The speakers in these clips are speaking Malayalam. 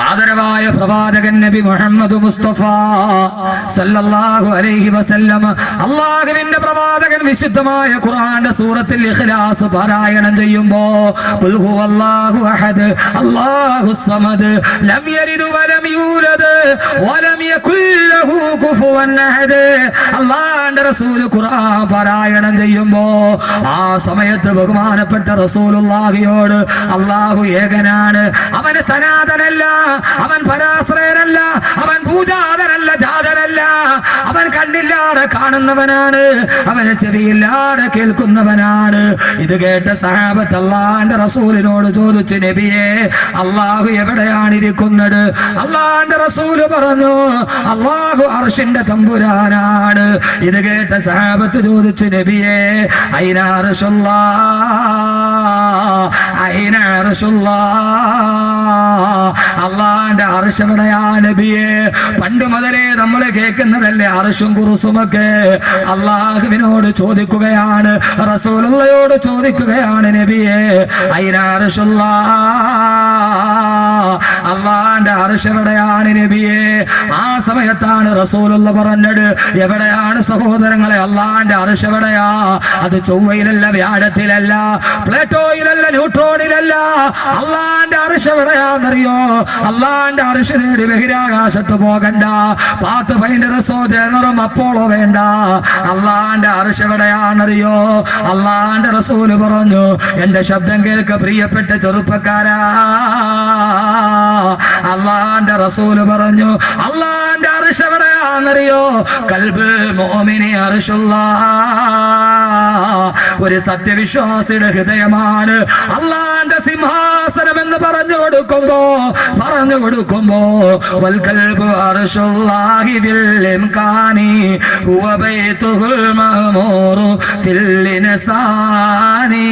ആദരവായ പ്രവാചകൻ നബി മുഹമ്മദ് മുസ്തഫ സല്ലല്ലാഹു അലൈഹി വസല്ലം അല്ലാഹുവിന്റെ പ്രവാചകൻ വിശുദ്ധമായ ഖുർആന്റെ സൂറത്തുൽ ഇഖ്ലാസ് പാരായണം ചെയ്യുമ്പോൾ ഖുൽ ഹുവല്ലാഹു അഹദ് അല്ലാഹുസ് സമദ് ലം യലിദ് വലം യൂലദ് വലം യകുൽ ലഹു കുഫുവൻ അഹദ് അല്ലാഹുവിന്റെ റസൂൽ ഖുർആൻ പാരായണം ചെയ്യുമ്പോൾ ആ സമയത്ത് ബഹുമാനപ്പെട്ട റസൂലുള്ളാഹിയോട് അല്ലാഹു ഏകനാണ്, അവൻ സനാതനല്ല, അവൻ പരാശ്രയനല്ല, അവൻ പൂജാതനല്ല, ജാതനല്ല, അവൻ കണ്ണില്ലാതെ കാണുന്നവനാണ്, അവന് ചെവിയില്ലാതെ കേൾക്കുന്നവനാണ്. ഇത് കേട്ട സഹാബത്ത് അല്ലാഹുവിന്റെ റസൂലിനോട് ചോദിച്ചു, നബിയെ അല്ലാഹു എവിടെയാണ് ഇരിക്കുന്നത്? അല്ലാഹുവിന്റെ റസൂൽ പറഞ്ഞു, അല്ലാഹു അർശിന്റെ തമ്പുരാനാണ്. ഇത് കേട്ട സഹാബത്ത് ചോദിച്ചു, നബിയെ ഐന അർശുല്ലാഹ്, ഐന അർശുല്ലാഹ്, അല്ലാഹുവിന്റെ അർശ് എവിടെയാണ് നബിയെ? പണ്ട് മുതലേ നമ്മൾ കേൾക്കുന്നതല്ലേ അർശും കുർസുമൊക്കെ. അല്ലാഹുവിനോട് ചോദിക്കുകയാണ്, റസൂലുള്ളാഹിയോട് ചോദിക്കുകയാണ്, നബിയെ ഐന അർശുല്ലാഹ്, അല്ലാഹുവിന്റെ അർശ് എവിടെയാണ് നബിയെ? ആ സമയത്താണ് റസൂലുള്ള പറഞ്ഞത്, എവിടെയാണ് സഹോദരങ്ങളെ അല്ലാഹുവിന്റെ അർശ് എവിടെയാ? അത് ചൊവ്വയിലല്ല, വ്യാഴത്തിലല്ല, പ്ലേറ്റോയിലല്ല, ന്യൂട്രോണിലല്ല. അല്ലാഹുവിന്റെ അർശ് എവിടെയാണെന്നറിയോ? അല്ലാഹുവിന്റെ അർശ് നേടി ബഹിരാകാശത്ത് പോകണ്ട, പാത്ത് ഫൈൻഡറസോ ജനറും അപ്പോളോ വേണ്ട. അല്ലാഹുവിന്റെ അർശ് എവിടെയാണെന്നറിയോ? അല്ലാഹുവിന്റെ റസൂൽ പറഞ്ഞു, എന്റെ ശബ്ദം കേൾക്ക പ്രിയപ്പെട്ട ചെറുപ്പക്കാരാ, അല്ലാഹുവിന്റെ റസൂൽ പറഞ്ഞു, അല്ലാഹുവിന്റെ അർശ് എവിടെയാണെന്നറിയോ? ഖൽബ് മുഅ്മിനി അർശുല്ലാഹ്, ഒരു സത്യവിശ്വാസിയുടെ ഹൃദയമാണ് അല്ലാഹുവിന്റെ സിംഹാസനം എന്ന് പറഞ്ഞു കൊടുക്കുമ്പോ വൽ ഖൽബു അർശുല്ലാഹി ബിൽ ഇംകാനി ഹുവ ബൈതുൽ മഅ്മൂറു ഫിൽ ഇൻസാനി.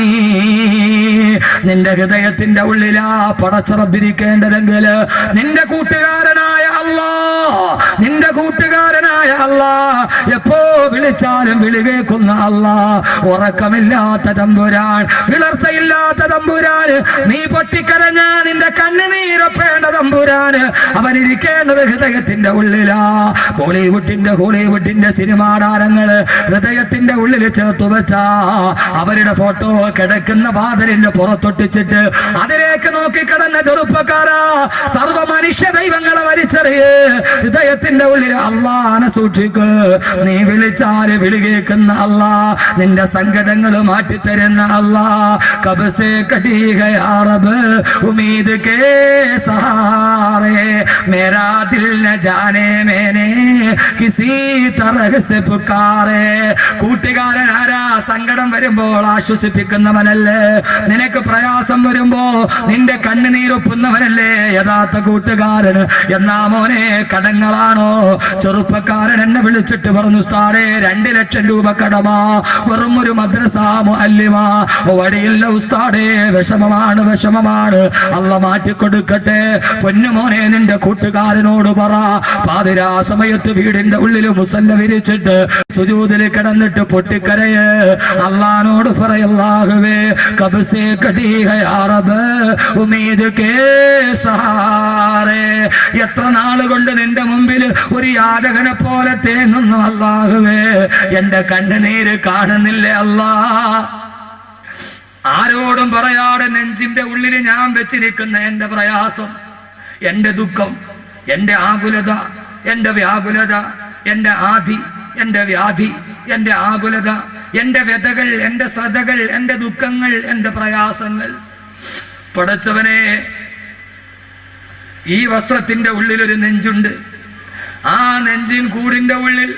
നിന്റെ ഹൃദയത്തിന്റെ ഉള്ളിലാ പടച്ചറബിരിക്കേണ്ടതെങ്കിൽ നിന്റെ കൂട്ടുകാരനായ അല്ലാഹ്, നിന്റെ കൂട്ടുകാരനായ അല്ലാഹ്, എപ്പോ വിളിച്ചാലും വിളി കേൾക്കുന്ന അല്ലാഹ്, ഉറക്കമില്ലാത്ത തമ്പുരാൻ, വിളർച്ചയില്ലാത്ത തമ്പുരാൻ, നീ പൊട്ടിക്കരഞ്ഞ നിന്റെ കണ്ണുനീരൊപ്പേണ്ട തമ്പുരാൻ, അവനിരിക്കേണ്ടത് ഹൃദയത്തിന്റെ ഉള്ളിലാ. ഹോളിവുഡിന്റെ സിനിമാ താരങ്ങള് ഹൃദയത്തിന്റെ ഉള്ളിൽ ചേർത്തു വെച്ചാ അവരുടെ ഫോട്ടോ കിടക്കുന്ന വാതിലിന്റെ പുറത്തൊട്ടിച്ചിട്ട് അതിലേക്ക് നോക്കി കിടന്ന ചെറുപ്പക്കാരാ, സർവ മനുഷ്യ ദൈവങ്ങളെ വലിച്ചെറിയേ, ഹൃദയത്തിന്റെ ഉള്ളിൽ അല്ലാഹനെ സൂക്ഷിക്ക്. നീ വിളിച്ചാല് വിളി കേൾക്കുന്ന അല്ലാഹ്, നിന്റെ സങ്കടങ്ങൾ മാറ്റിത്തരുന്ന അല്ലാഹ്. കബ്സേ കടി ഗയാ റബ്ബ് ഉമ്മീദ് കേ സഹാറേ, മേരാ ദിൽ ന ജാനേ മേനെ കിസി തരഹ് സെ പുകാരേ. കൂട്ടുകാരൻ ആരാ? സങ്കടം വരുമ്പോൾ ആശ്വസിപ്പിക്കുന്നവനല്ലേ? നിനക്ക് പ്രയാസം വരുമ്പോ നിന്റെ കണ്ണുനീരൊപ്പുന്നവനല്ലേ യഥാർത്ഥ കൂട്ടുകാരൻ? എന്നാ മോനെ കടങ്ങളാണോ? ചെറുപ്പക്കാരൻ എന്നെ വിളിച്ചിട്ട് പറഞ്ഞു, ഉസ്താദേ 2 ലക്ഷം രൂപ കടമാ, വെറും ഒരു മദ്രസ മുഅല്ലിമ, വടിയില്ല ഉസ്താദേ, വിഷമമാണ്. അല്ലാഹ് മാറ്റിക്കൊടുക്കട്ടെ. പൊന്നുമോനെ നിന്റെ കൂട്ടുകാരനോട് പറ, പാതിരാ സമയത്ത് വീടിന്റെ ഉള്ളിൽ മുസല്ല വിരിച്ചിട്ട് സുജൂദിൽ കിടന്നിട്ട് പൊട്ടിക്കരയ്, അല്ലാഹനോട് പറ, അല്ലാഹുവേ കബ്സേ കടി ഗയാ റബ്ബ് ഉമ്മീദ് കേ സഹാറേ. എത്ര നാളുകൊണ്ട് നിന്റെ മുമ്പിൽ ഒരു യാചകനെ പോലെ തേങ്ങുന്നു അല്ലാഹുവേ, എന്റെ കണ്ണുനീര് കാണുന്നില്ലേ അല്ലാഹ്? ആരോടും പറയാതെ നെഞ്ചിന്റെ ഉള്ളിൽ ഞാൻ വെച്ചിരിക്കുന്ന എന്റെ പ്രയാസം, എന്റെ ദുഃഖം, എന്റെ ആകുലത, എന്റെ വ്യാകുലത, എന്റെ ആധി, എന്റെ വ്യാധി, എന്റെ ആകുലത, എന്റെ വ്യതകൾ, എന്റെ ശ്രദ്ധകൾ, എന്റെ ദുഃഖങ്ങൾ, എന്റെ പ്രയാസങ്ങൾ. പടച്ചവനെ, ഈ വസ്ത്രത്തിന്റെ ഉള്ളിൽ ഒരു നെഞ്ചുണ്ട്. ആ നെഞ്ചിൻ കൂടിന്റെ ഉള്ളിൽ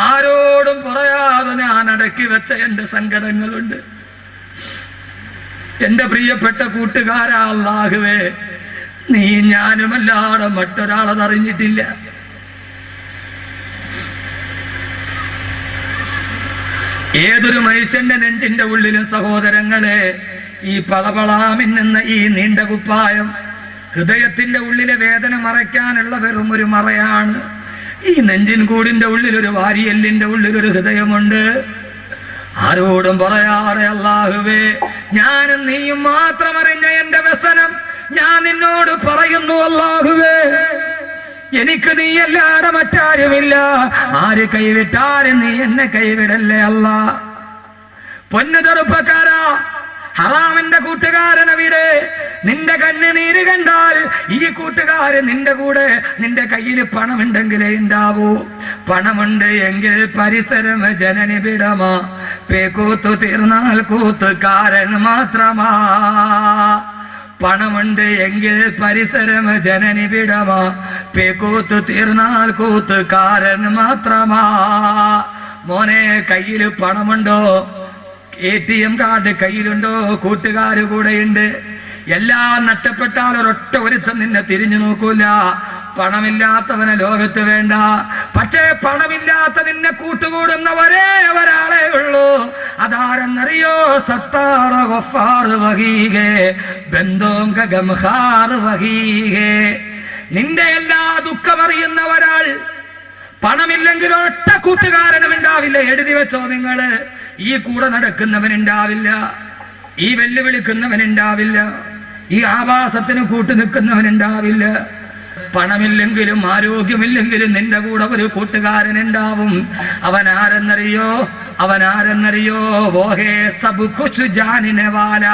ആരോടും പറയാതെ ഞാൻ അടക്കി വെച്ച എന്റെ സങ്കടങ്ങളുണ്ട്. എന്റെ പ്രിയപ്പെട്ട കൂട്ടുകാരാ, അല്ലാഹുവേ നീ ഞാനുമല്ലാതെ മറ്റൊരാളതറിഞ്ഞിട്ടില്ല. ഏതൊരു മനുഷ്യന്റെ നെഞ്ചിന്റെ ഉള്ളിലും സഹോദരങ്ങളെ ഈ പളപളാമിന്നുന്ന ഈ നീണ്ട കുപ്പായം ഹൃദയത്തിന്റെ ഉള്ളിലെ വേദന മറയ്ക്കാനുള്ള വെറും ഒരു മറയാണ്. ഈ നെഞ്ചിൻ കൂടിന്റെ ഉള്ളിൽ ഒരു വാരിയെല്ലിന്റെ ഉള്ളിൽ ഒരു ഹൃദയമുണ്ട്. ആരോടും പറയാതെ അല്ലാഹുവേ ഞാനും നീയും മാത്രം അറിഞ്ഞ എന്റെ വ്യസനം ഞാൻ നിന്നോട് പറയുന്നു അല്ലാഹുവേ. എനിക്ക് നീയല്ലാതെ മറ്റാരുമില്ല. ആര് കൈവിട്ടാലും നീ എന്നെ കൈവിടല്ലേ അല്ലാ. പൊന്നു ചെറുപ്പക്കാരാ, ഹറാമിന്റെ കൂട്ടുകാരനവിടെ നിന്റെ കണ്ണുനീര് കണ്ടാൽ ഈ കൂട്ടുകാരൻ നിന്റെ കൂടെ, നിന്റെ കയ്യിൽ പണമുണ്ടെങ്കിലേ ഉണ്ടാവൂ. പണമുണ്ട് എങ്കിൽ പരിസരം ജനനി വിടമാ, പേക്കൂത്തു തീർന്നാൽ കൂത്തുകാരൻ മാത്രമാ. പണമുണ്ട് എങ്കിൽ പരിസരം ജനനി വിടമാ, പേക്കൂത്തു തീർന്നാൽ കൂത്തുകാരൻ മാത്രമാ. മോനെ, കയ്യിൽ പണമുണ്ടോ? ATM card കയ്യിലുണ്ടോ? കൂട്ടുകാര് കൂടെയുണ്ട്. എല്ലാം നഷ്ടപ്പെട്ടാൽ ഒരൊറ്റ ഒരുത്തം നിന്നെ തിരിഞ്ഞു നോക്കൂല. പണമില്ലാത്തവനെ ലോകത്ത് വേണ്ട. പക്ഷേ പണമില്ലാത്ത നിന്നെ കൂട്ടുകൂടുന്ന ഒരേ ഒരാളെ ഉള്ളൂ. അതാരെന്നറിയോ? സത്താറ ഗഫാർ വഹീഗേ ബന്ധോം ഗംഹാർ വഹീഗേ. നിന്റെ എല്ലാ ദുഃഖമറിയുന്ന ഒരാൾ. പണമില്ലെങ്കിൽ ഒറ്റ കൂട്ടുകാരനും ഉണ്ടാവില്ല. എഴുതി വെച്ചോ നിങ്ങള്. ഈ കൂടെ നടക്കുന്നവനുണ്ടാവില്ല, ഈ വെല്ലുവിളിക്കുന്നവനുണ്ടാവില്ല, ഈ ആവാസത്തിന് കൂട്ടു നിൽക്കുന്നവനുണ്ടാവില്ല. പണമില്ലെങ്കിലും ആരോഗ്യമില്ലെങ്കിലും നിന്റെ കൂടെ ഒരു കൂട്ടുകാരൻ ഉണ്ടാവും. അവനാരെന്നറിയോ? അവനാരെന്നറിയോ? വോഹേ സബ് കുച്ച് ജാനിനെ വാല.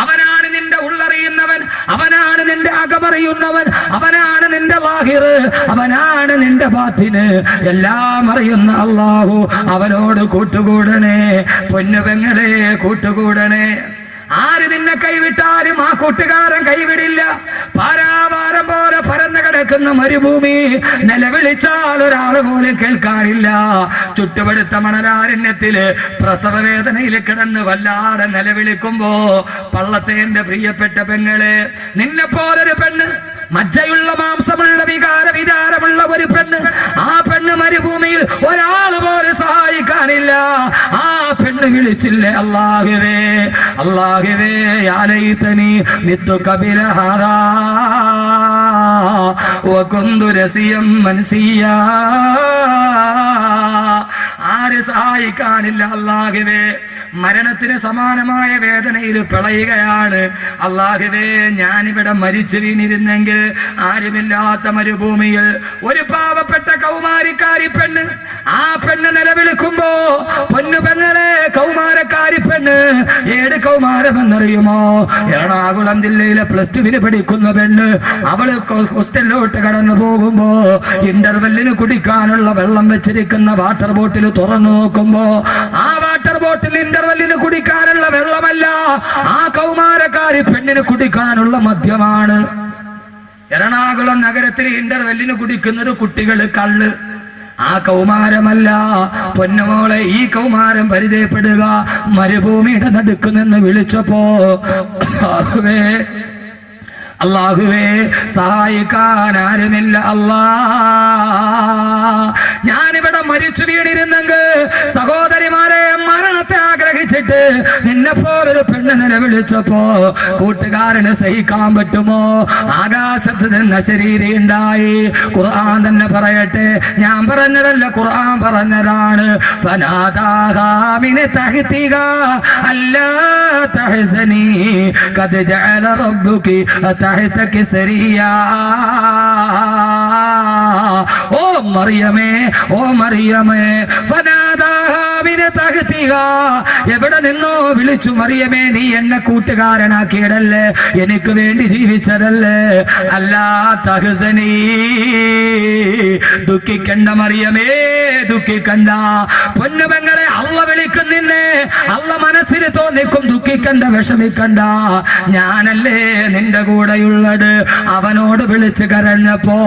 അവനാണ് നിന്റെ ഉള്ളറിയുന്നവൻ, അവനാണ് നിന്റെ അകമറിയുന്നവൻ, അവനാണ് നിന്റെ വാഹിർ, അവനാണ് നിന്റെ ബാത്തിന്. എല്ലാം അറിയുന്ന അല്ലാഹു. അവനോട് കൂട്ടുകൂടണേ പൊന്നുപെങ്ങളെ, കൂട്ടുകൂടണേ. ആര് നിന്നെ കൈവിട്ടാലും ആ കൂട്ടുകാരൻ കൈവിടില്ല. പാരാവാരം പോലെ പരന്നു കിടക്കുന്ന മരുഭൂമി, നിലവിളിച്ചാൽ ഒരാൾ പോലും കേൾക്കാനില്ല. ചുട്ടുപടുത്ത മണലാരണ്യത്തില് പ്രസവ വേദനയിൽ കിടന്ന് വല്ലാതെ നിലവിളിക്കുമ്പോ, പള്ളത്തെ എന്റെ പ്രിയപ്പെട്ട പെങ്ങളെ, നിന്നെ പോലൊരു പെണ്ണ്, മജ്ജയുള്ള മാംസമുള്ള വിചാരമുള്ള ഒരു പെണ്ണ്, ആ പെണ്ണ് മരുഭൂമിയിൽ ഒരാൾ പോലും സഹായിക്കാനില്ല. ആ പെണ്ണ് വിളിച്ചില്ലേ, അല്ലാഹുവേ അല്ലാഹുവേ യാ ലൈതനി മിത്തു ഖബല ഹാദാ വകുന്തു റസിയം മൻസിയാ. ആര് സഹായിക്കാനില്ല അല്ലാഹുവേ. മരണത്തിന് സമാനമായ വേദനയിൽ പിളയുകയാണ്. അല്ലാഹുവേ, ഞാനിവിടെ മരിച്ചു വീണിരുന്നെങ്കിൽ ആരുമില്ലാത്ത മരുഭൂമിയിൽ ഒരു പാവപ്പെട്ട കൗമാരിക്കാരി പെണ്ണ്, ആ പെണ്ണ് നിലവിളിക്കുമ്പോ, പൊന്നു പെങ്ങളെ, കൗമാരക്കാരി പെണ്ണ്, ഏത് കൗമാരമെന്നറിയുമോ? എറണാകുളം ജില്ലയിലെ +2 പഠിക്കുന്ന പെണ്ണ്. അവള് ഹോസ്റ്റലിലോട്ട് കടന്നു പോകുമ്പോ ഇന്റർവെല്ലിന് കുടിക്കാനുള്ള വെള്ളം വെച്ചിരിക്കുന്ന വാട്ടർ ബോട്ടിൽ തുറന്നു നോക്കുമ്പോ, ആ വാട്ടർ ബോട്ടിൽ ഇന്റർവെല്ലിന് കുടിക്കാനുള്ള വെള്ളമല്ല, ആ കൗമാരക്കാരി പെണ്ണിന് കുടിക്കാനുള്ള മദ്യമാണ്. എറണാകുളം നഗരത്തിൽ ഇന്റർവെല്ലിന് കുടിക്കുന്നത് കുട്ടികള് കള്ള്. ആ കൗമാരമല്ല പൊന്നുമോളെ. ഈ കൗമാരം പരിചയപ്പെടുക. മരുഭൂമിയുടെ നടുക്ക് നിന്ന് വിളിച്ചപ്പോ, അല്ലാഹുവേ സഹായിക്കാൻ ആരുമില്ല അല്ലാ. ഞാനിവിടെ മരിച്ചു വീണിരുന്നെങ്കിൽ, സഹോദരിമാരെ, മരണത്തെ ആഗ്രഹിച്ചിട്ട് നിന്നെ പോലൊരു പെണ്ണ് നിലവിളിച്ചപ്പോ കൂട്ടുകാരന് സഹിക്കാൻ പറ്റുമോ? ആകാശത്ത് നിന്ന് ശരീരം ഉണ്ടായി. ഖുർആൻ തന്നെ പറയട്ടെ, ഞാൻ പറഞ്ഞതല്ല, ഖുർആൻ പറഞ്ഞതാണ്. ഫനാദാഹാ മിൻ തഹ്തിഹാ അല്ലാ തഹ്സനി ഖദ് ജഅല റബ്ബുകി തഹ്തക സരിയാ. ഓ മറിയമേ, ഓ മറിയമേ, ഫനാദാഹാ മിൻ തഹ്തിഹാ. എവിടെ നിന്നോ വിളിച്ചു, മറിയമേ, നീ എന്നെ കൂട്ടുകാരനാക്കിയതല്ലേ, എനിക്ക് വേണ്ടി ജീവിച്ചതല്ലേ. അല്ലാ തഹ്സനി, ദുഃഖിക്കണ്ട മറിയമേ, ദുഃഖിക്കണ്ട. പൊന്നുപെങ്ങളെ, അള്ള വിളിക്കും നിന്നെ, അള്ള മനസ്സിൽ തോന്നിക്കും. ദുഃഖിക്കണ്ട, വിഷമിക്കണ്ട. ഞാനല്ലേ നിന്റെ കൂടെയുള്ളത്. അവനോട് വിളിച്ച് കരഞ്ഞപ്പോ,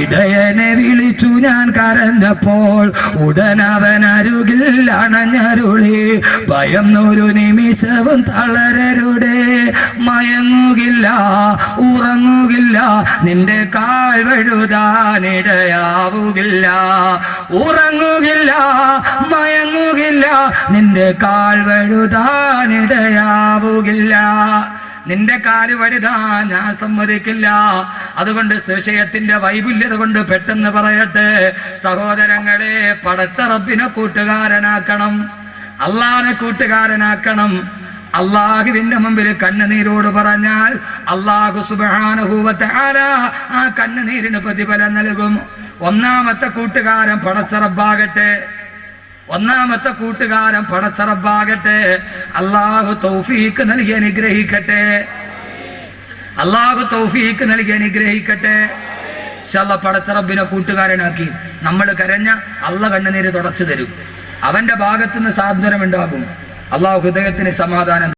ഇടയനെ വിളിച്ചു ഞാൻ കരഞ്ഞപ്പോൾ, ഉടനവൻ അരുകിൽ അണഞ്ഞരുളി. ഭയം ഒരു നിമിഷവും തളരരുടെ, മയങ്ങുകില്ല, ഉറങ്ങുകില്ല, നിന്റെ കാൽ വഴുതാനിടയാവുകില്ല. ഉറങ്ങുകില്ല, മയങ്ങുകില്ല, നിന്റെ കാൽ വഴുതാനിടയാവുകില്ല. നിന്റെ കാല് വഴുതാൻ ഞാൻ സമ്മതിക്കില്ല. അതുകൊണ്ട് വിഷയത്തിന്റെ വൈപുല്യത കൊണ്ട് പെട്ടെന്ന് പറയട്ടെ സഹോദരങ്ങളെ, പടച്ച റബ്ബിനെ കൂട്ടുകാരനാക്കണം, അല്ലാഹുവിനെ കൂട്ടുകാരനാക്കണം. അള്ളാഹുവിന്റെ മുമ്പിൽ കണ്ണുനീരോട് പറഞ്ഞാൽ അള്ളാഹു സുബ്ഹാനഹു വ തആല ആ കണ്ണുനീരിന് പ്രതിഫലം നൽകും. ഒന്നാമത്തെ കൂട്ടുകാരൻ പടച്ചറബാകട്ടെ, ഒന്നാമത്തെ കൂട്ടുകാരൻ പടച്ചറബാകട്ടെ. അള്ളാഹു തൗഫീക്ക് നൽകി അനുഗ്രഹിക്കട്ടെ, അള്ളാഹു തൗഫീക്ക് നൽകി അനുഗ്രഹിക്കട്ടെ. ഇൻഷാല്ലാഹ് പടച്ചറബിനെ കൂട്ടുകാരനാക്കി നമ്മൾ കരഞ്ഞ അള്ളാഹ് കണ്ണുനീര് തുടച്ചു തരും. അവന്റെ ഭാഗത്തുനിന്ന് സാന്ത്വനം ഉണ്ടാകും. അള്ളാഹു ഹൃദയത്തിന് സമാധാനം